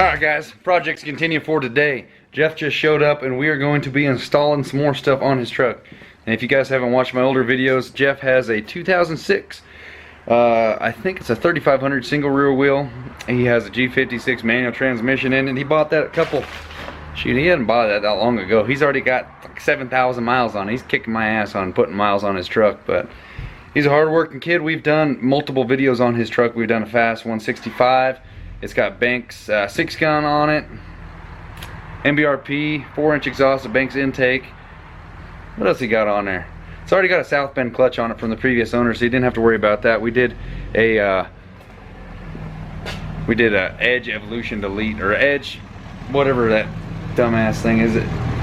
Alright guys, projects continue for today. Jeff just showed up and we are going to be installing some more stuff on his truck. And if you guys haven't watched my older videos, Jeff has a 2006, I think it's a 3500 single rear wheel. He has a G56 manual transmission in it. He bought that he didn't buy that long ago. He's already got like 7,000 miles on it. He's kicking my ass on putting miles on his truck, but he's a hard-working kid. We've done multiple videos on his truck. We've done a fast 165. It's got Banks 6-gun on it, MBRP, 4-inch exhaust, a Banks intake. What else he got on there? It's already got a South Bend clutch on it from the previous owner, so he didn't have to worry about that. We did a Edge Evolution Delete, or Edge, whatever that dumbass thing is.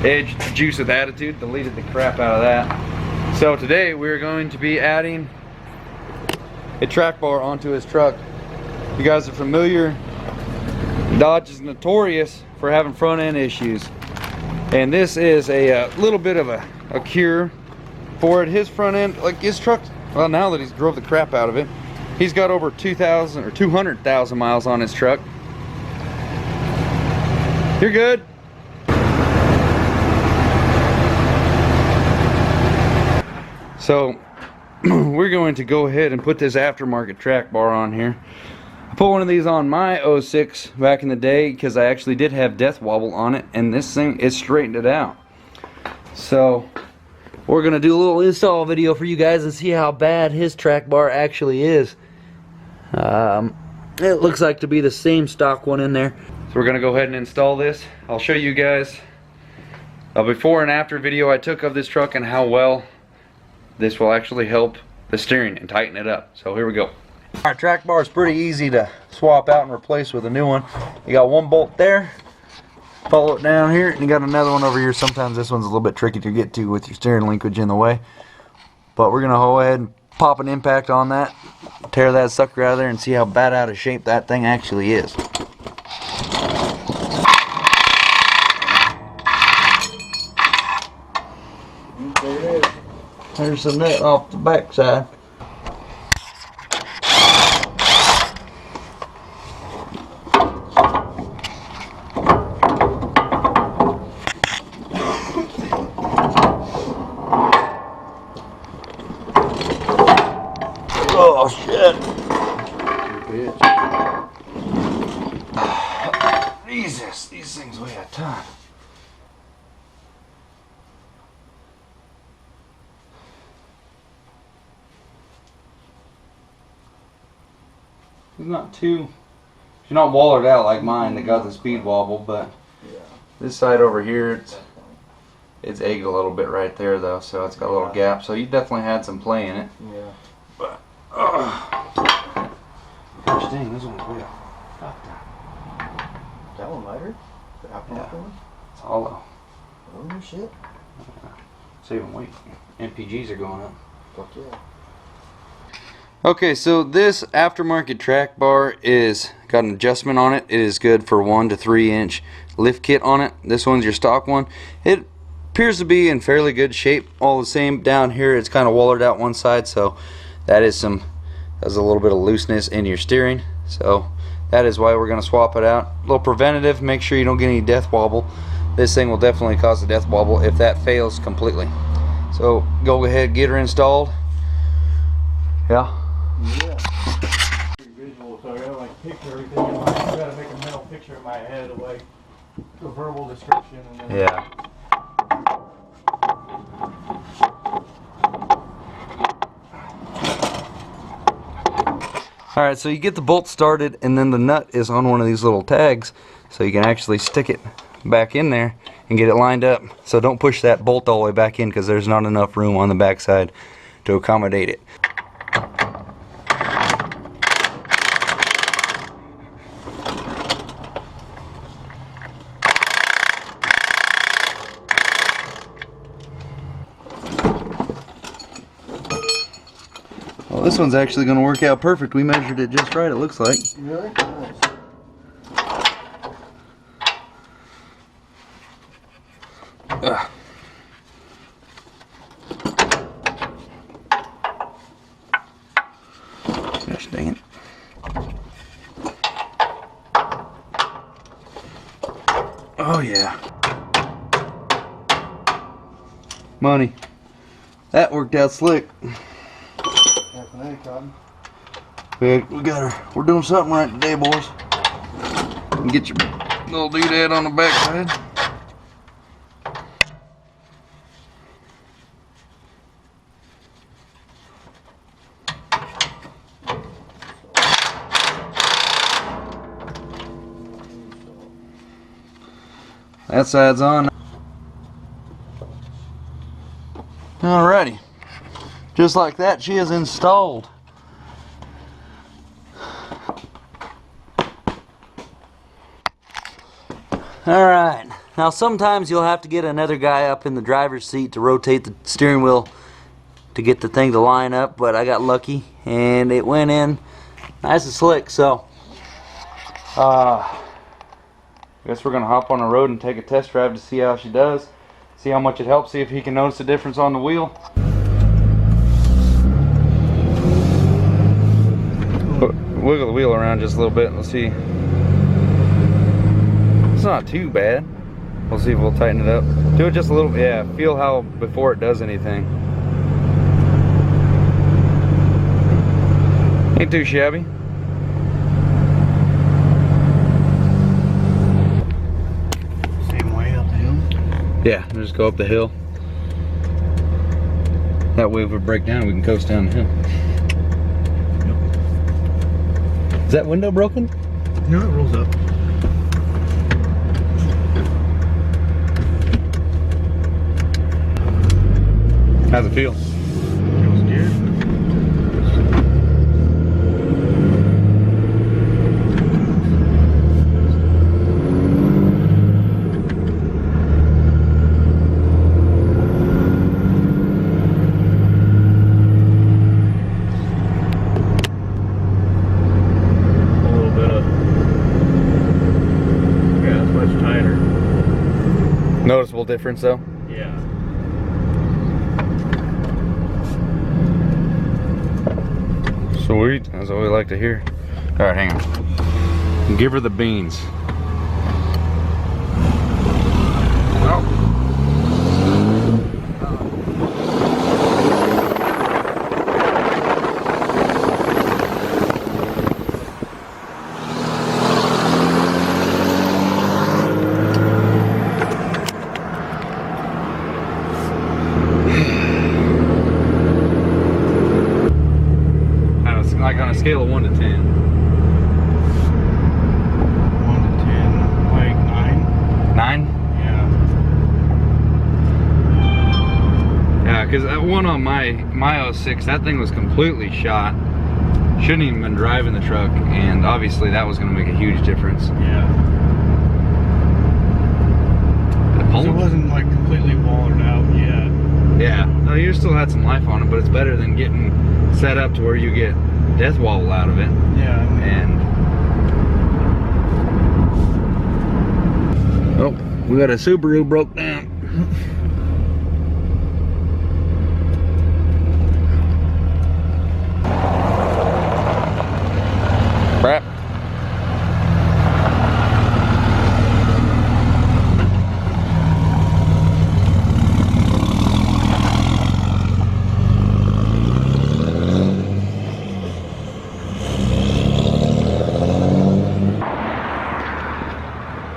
Edge Juice with Attitude. Deleted the crap out of that. So today we're going to be adding a track bar onto his truck. If you guys are familiar, Dodge is notorious for having front end issues, and this is a little bit of a cure for it. His front end, like his truck, well, now that he's drove the crap out of it, he's got over 2,000 or 200,000 miles on his truck. You're good. So we're going to go ahead and put this aftermarket track bar on here. I put one of these on my 06 back in the day because I actually did have death wobble on it, and this thing, it straightened it out. So we're gonna do a little install video for you guys and see how bad his track bar actually is. It looks like to be the same stock one in there. So we're gonna go ahead and install this. I'll show you guys a before and after video I took of this truck and how well this will actually help the steering and tighten it up. So here we go. Our track bar is pretty easy to swap out and replace with a new one. You got one bolt there, follow it down here, and you got another one over here. Sometimes this one's a little bit tricky to get to with your steering linkage in the way, but we're gonna go ahead and pop an impact on that, tear that sucker out of there, and see how bad out of shape that thing actually is. There it is. There's the nut off the back side. Oh shit. Jesus, these things weigh a ton. It's not too, it's not wallered out like mine that got the speed wobble, but this side over here, it's egged a little bit right there though, so it's got a little gap. So you definitely had some play in it. Yeah. But gosh dang, this one's way off. That one lighter? The aftermarket one? It's hollow. Oh shit. Saving weight. MPGs are going up. Fuck yeah. Okay, so this aftermarket track bar is got an adjustment on it. It is good for 1 to 3 inch lift kit on it. This one's your stock one. It appears to be in fairly good shape. All the same down here, it's kind of wallered out one side, so that is there's a little bit of looseness in your steering. So that is why we're going to swap it out. A little preventative, make sure you don't get any death wobble. This thing will definitely cause a death wobble if that fails completely. So go ahead, get her installed. Yeah. Yeah. Visual, so I gotta like picture everything in my head. I gotta make a mental picture in my head of like the verbal description and then Yeah. Alright, so you get the bolt started and then the nut is on one of these little tags, so you can actually stick it back in there and get it lined up. So don't push that bolt all the way back in because there's not enough room on the back side to accommodate it. Well, this one's actually going to work out perfect. We measured it just right, it looks like. really? Nice. Gosh dang it. money. That worked out slick. We got her. We're doing something right today, boys. Get your little doodad on the back side. That side's on. Alrighty. Just like that, she is installed. Alright. Now sometimes you'll have to get another guy up in the driver's seat to rotate the steering wheel to get the thing to line up, but I got lucky and it went in nice and slick. So I guess we're gonna hop on the road and take a test drive to see how she does, see how much it helps, see if he can notice a difference on the wheel. Wiggle the wheel around just a little bit. Let's see. It's not too bad. We'll see if we'll tighten it up. Do it just a little. Yeah, feel how before it does anything. Ain't too shabby. Same way up the hill? Yeah, just go up the hill. That way if we break down, we can coast down the hill. Yep. Is that window broken? No, it rolls up. How's it feel? Feels good. A little bit of, yeah, it's much tighter. Noticeable difference though? Yeah. Sweet, that's what we like to hear. All right, hang on. Give her the beans. Oh. Like on a scale of 1 to 10. 1 to 10, like 9. 9? Yeah. Yeah, because that one on my 06, that thing was completely shot. Shouldn't even been driving the truck, and obviously that was going to make a huge difference. Yeah. So it wasn't like completely wallered out yet. Yeah, no, you still had some life on it, but it's better than getting set up to where you get death wobble out of it. Yeah. And oh, we got a Subaru broke down. Crap.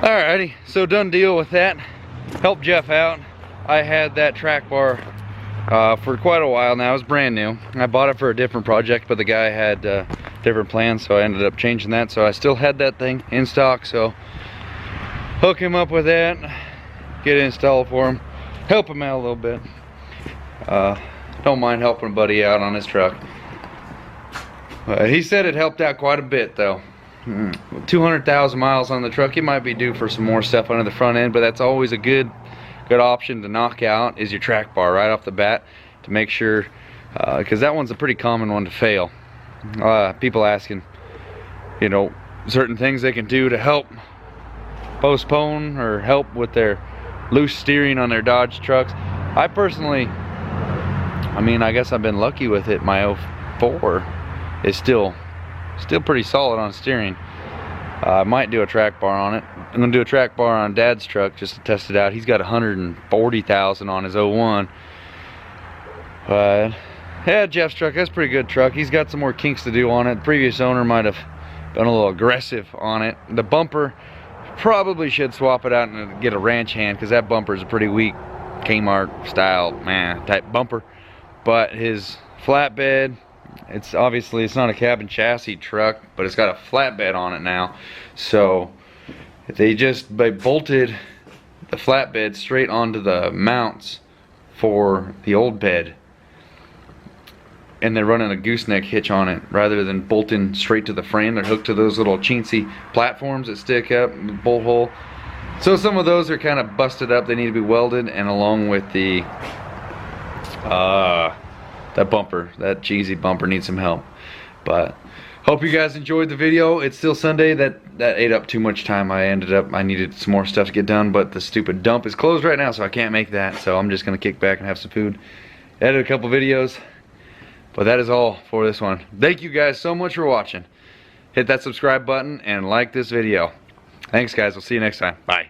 Alrighty, so done deal with that. Helped Jeff out. I had that track bar for quite a while now. It was brand new. I bought it for a different project, but the guy had different plans, so I ended up changing that. So I still had that thing in stock, so hook him up with that, get it installed for him, help him out a little bit. Don't mind helping a buddy out on his truck. He said it helped out quite a bit though. 200,000 miles on the truck, you might be due for some more stuff under the front end, but that's always a good option to knock out is your track bar right off the bat to make sure, because that one's a pretty common one to fail. People asking, you know, certain things they can do to help postpone or help with their loose steering on their Dodge trucks. I personally, I mean, I guess I've been lucky with it. My 04 is still pretty solid on steering. I might do a track bar on it. I'm gonna do a track bar on Dad's truck just to test it out. He's got 140,000 on his 01, But yeah, Jeff's truck, that's a pretty good truck. He's got some more kinks to do on it. The previous owner might have been a little aggressive on it. The bumper, probably should swap it out and get a ranch hand, because that bumper is a pretty weak Kmart style type bumper. But his flatbed, it's not a cab and chassis truck, but it's got a flatbed on it now. So they bolted the flatbed straight onto the mounts for the old bed, and they're running a gooseneck hitch on it rather than bolting straight to the frame. They're hooked to those little chintzy platforms that stick up bolt hole. So some of those are kind of busted up. They need to be welded, and along with the that bumper, that cheesy bumper, needs some help. But hope you guys enjoyed the video. It's still Sunday. That ate up too much time. I needed some more stuff to get done, but the stupid dump is closed right now, so I can't make that. So I'm just gonna kick back and have some food, edit a couple videos. But that is all for this one. Thank you guys so much for watching. Hit that subscribe button and like this video. Thanks guys, we'll see you next time. Bye.